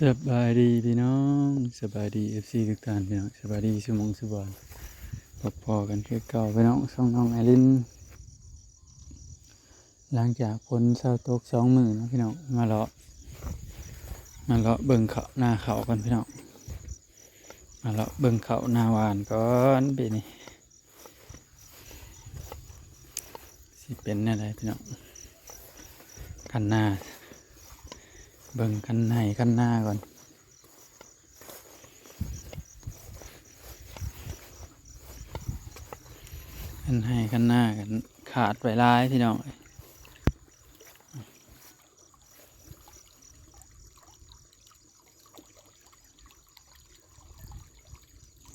สบายดีพี่น้องสบายดีFCทุกท่านพี่น้องสบายดีสมองสุบอนพอกันคือเก่าพี่น้องช่องน้องไอรินหลังจากฝนเช้าตก2 มื้อนะพี่น้องมาเลาะเบิ่งเขาหน้าเขากันพี่น้องมาเลาะเบิ่งเขาหน้าหวานก่อนปีนี้สิเป็นอะไรพี่น้องคันหน้าเบิ่งคันไหนคันหน้าก่อนคันให้คันหน้ากันขาดไปหลายพี่น้อง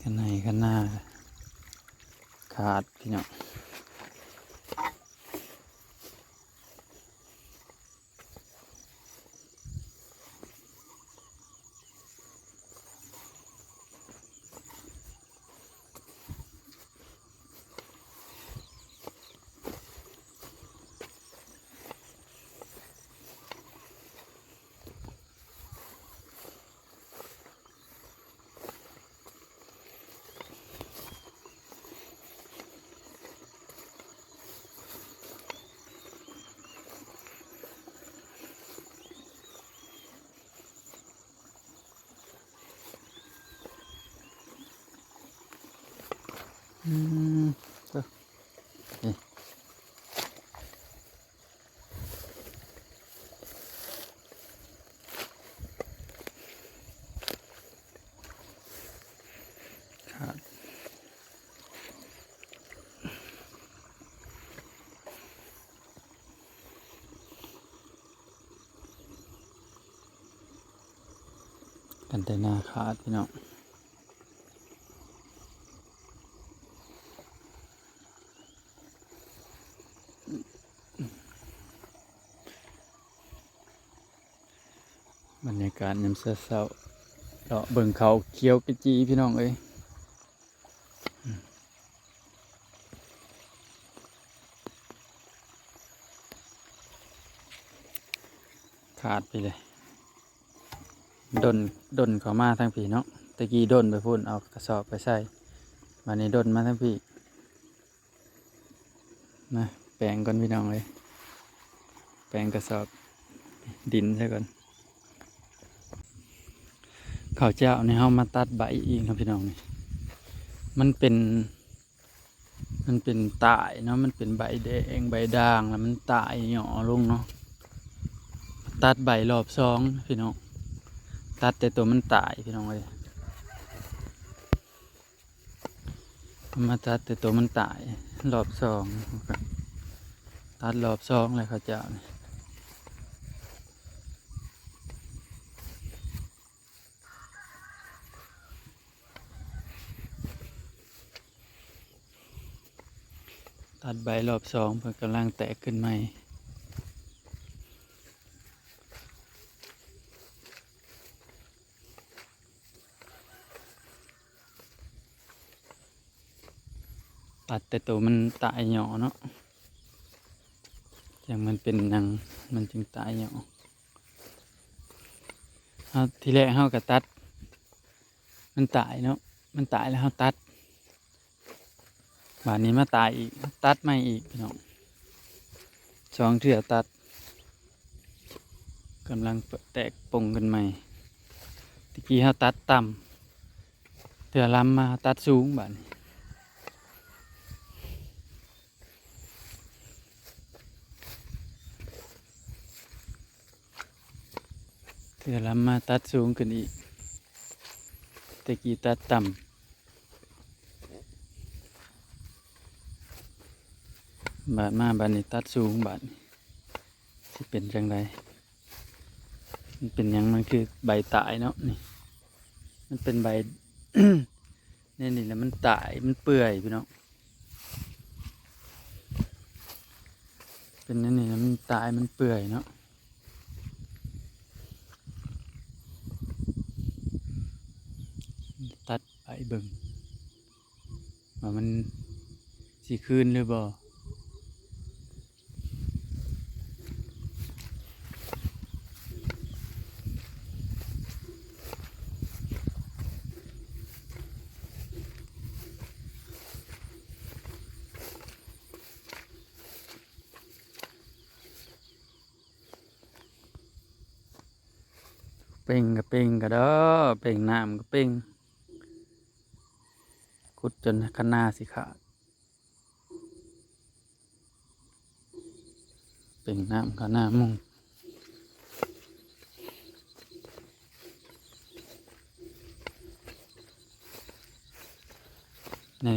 คันให้คันหน้าขาดพี่น้องก็นี่ขาดกันแต่หน้าขาดพี่น้องบรรยากาศยามเช้าๆเลาะเบิ่งเขาเขียวกระจีพี่น้องเอ้ยขาดไปเลยดนเขามาทั้งพี่เนาะตะกี้ดนไปพุ่นเอากระสอบไปใส่วันนี้ดนมาทั้งพี่นะแปลงก่อนพี่น้องเลยแปลงกระสอบดินใช่ก่อนข้าวเจ้าเนี่ยเขามาตัดใบอีกนะพี่น้องนี่มันเป็นตายเนาะมันเป็นใบแดงใบด่างแล้วมันตายหย่อลงเนาะตัดใบรอบสองพี่น้องตัดแต่ตัวมันตายพี่น้องเลยมาตัดแต่ตัวมันตายรอบสองตัดรอบสองเลยข้าวเจ้านี่ตัดใบรอบสองเพื่อกำลังแตกขึ้นใหม่ตัดแต่ตัวมันตายหย่อเนาะอย่างมันเป็นหนังมันจึงตายหย่อทีแรกเฮาก็ตัดมันตายเนาะมันตายแล้วเฮาตัดบาดนี้มาตายอีกตัดใหม่อีกพี่น้องสองเทื่อตัดกำลังแตกปงกันใหม่ตะกี้เฮาตัดต่ำเทื่อล้ำมาตัดสูงบาดนี้เทื่อล้ำมาตัดสูงขึ้นอีกตะกี้ตัดต่ำบาดนี้ตัดสูงบาดนี้ที่เป็นจังไรมันเป็นหยังมันคือใบตายเนาะนี่มันเป็นใบ นี่แหละมันตายมันเปื่อยพี่น้องเป็นนี่นะมันตายมันเปื่อยเนาะตัดไปเบิ่งว่ามันสิคืนหรือบ่ เป่งก็เป่งก็เด้อเป่งน้ำก็เป่งขุดจนคะนาสิขาดเป่งน้ำคะนามุ่ง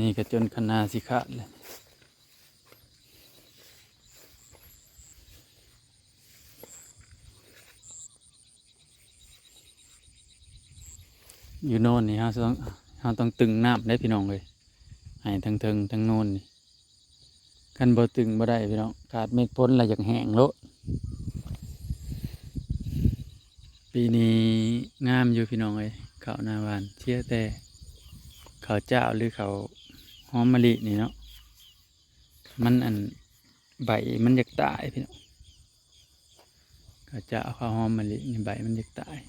นี่ก็จนคะนาสิขาดเลยอยู่โน่นนี่เราต้องตึงน้ำได้พี่น้องเลยให้ทั้งเทิงทั้งโน่นนี่คันบ่ตึงบ่ได้พี่น้องขาดเม็ดพ้นอะไรอย่างแห้งโลดปีนี้งามอยู่พี่น้องเลยข้าวหน้าหวานเชี่ยแต่ข้าวเจ้าหรือข้าวหอมมะลินี่เนาะมันใบมันอยากตายพี่น้องข้าวเจ้าข้าวหอมมะลินี่ใบมันอยากตาย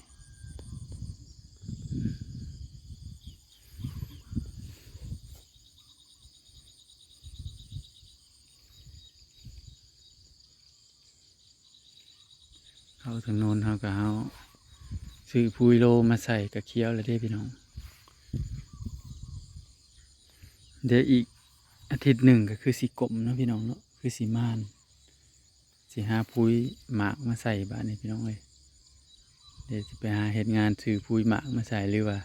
เอาถึงโน่นเขาก็เอาซื้อพุยโลมาใส่กระเคี้ยวเลยได้พี่น้องเดี๋ยวอีกอาทิตย์หนึ่งก็คือสีกลมเนาะพี่น้องเนาะคือสีม่านสีหาพุยหมากมาใส่บ้านนี้พี่น้องเลยเดี๋ยวจะไปหาเหตุงานซื้อพุยหมากมาใส่หรือว่า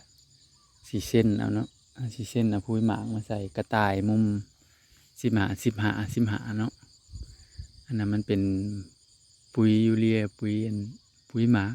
สีเส้นเอาเนาะสีเส้นเอาพุยหมากมาใส่กระต่ายมุมสิบหาเนาะอันนั้นมันเป็นปุ๋ยยูเรียปุ๋ยหมาก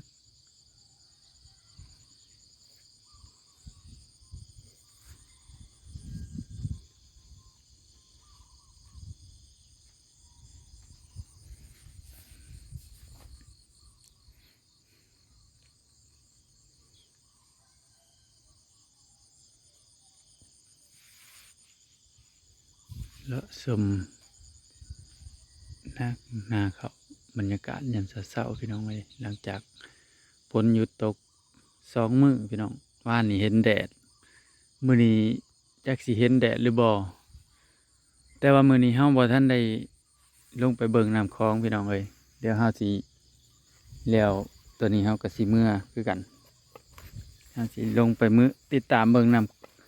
แล้วสมนาเขาบรรยากาศยามเศร้าๆพี่น้องเลยหลังจากฝนหยุดตก2 มื้อพี่น้องว่านนี่เห็นแดดมื้อนี้จักสิเห็นแดดหรือบ่แต่ว่ามื้อนี้เฮาบ่ทันได้ลงไปเบิ่งน้ำคลองพี่น้องเลยเดี๋ยวเฮาสิแล้วตัวนี้เฮาก็สิเมื่อคือกันเฮาสิลงไปติดตามเบิ่งน้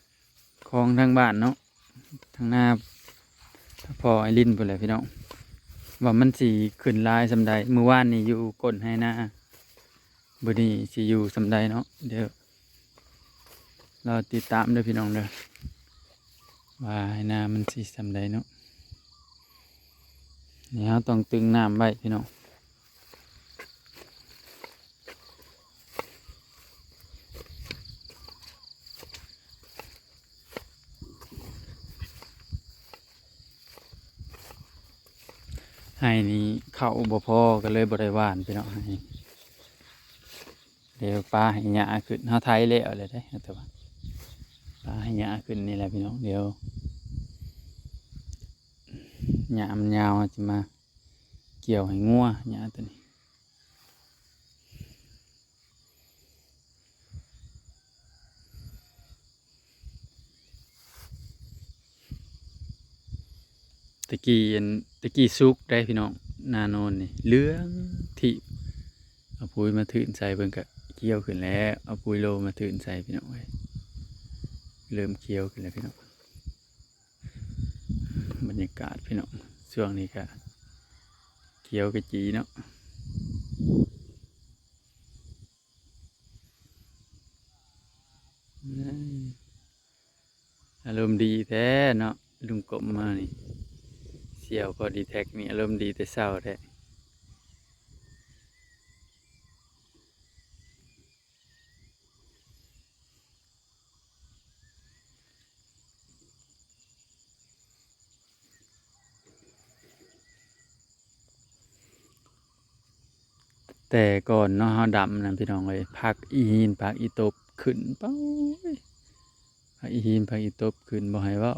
ำคลองทางบ้านเนาะทางหน้าพอไอรินไปเลยพี่น้องว่ามันสีขึ้นลายสำใดเมื่อวานนี่อยู่ก้นให้หน้าบนี้สีอยู่สำใดเนาะเดี๋ยวเราติดตามด้วยพี่น้องเด้อว่าให้หน้ามันสีสำใดเนาะนี่เราต้องตึงน้ำไว้พี่น้องให้นี่เข้าบ่พอก็เลยบ่ได้หว่านพี่น้องให้เดี๋ยวปลาให้หญ้าขึ้นเฮาไถแล้วเลยได้แต่ว่าปลาให้หญ้าขึ้นนี่แหละพี่น้องเดี๋ยวหญ้ามันยาวจะมาเกี่ยวให้งัวหญ้าตัวนี้ตะกี้ซุกได้พี่น้องนาโนนนี่เหลืองที่เอาปุ๋ยมาถืนใส่เบิ่งกะเกี่ยวขึ้นแล้วเอาปุ๋ยโลมาถืนใส่พี่น้องไว้เริ่มเกี่ยวขึ้นแล้วพี่น้องบรรยากาศพี่น้องช่วงนี้ก็เกี่ยวกะจีเนาะอารมณ์ดีแท้เนาะลุงกบมานี่เสี่ยวพอดีแท็กนี่อารมณ์ดีแต่เศร้าแท้แต่ก่อนเนาะเฮาดำนะพี่น้องเลยพักอีหินพักอีตบขึ้นเป้าพักอีหินพักอีตบขึ้นบ่ให้เว้า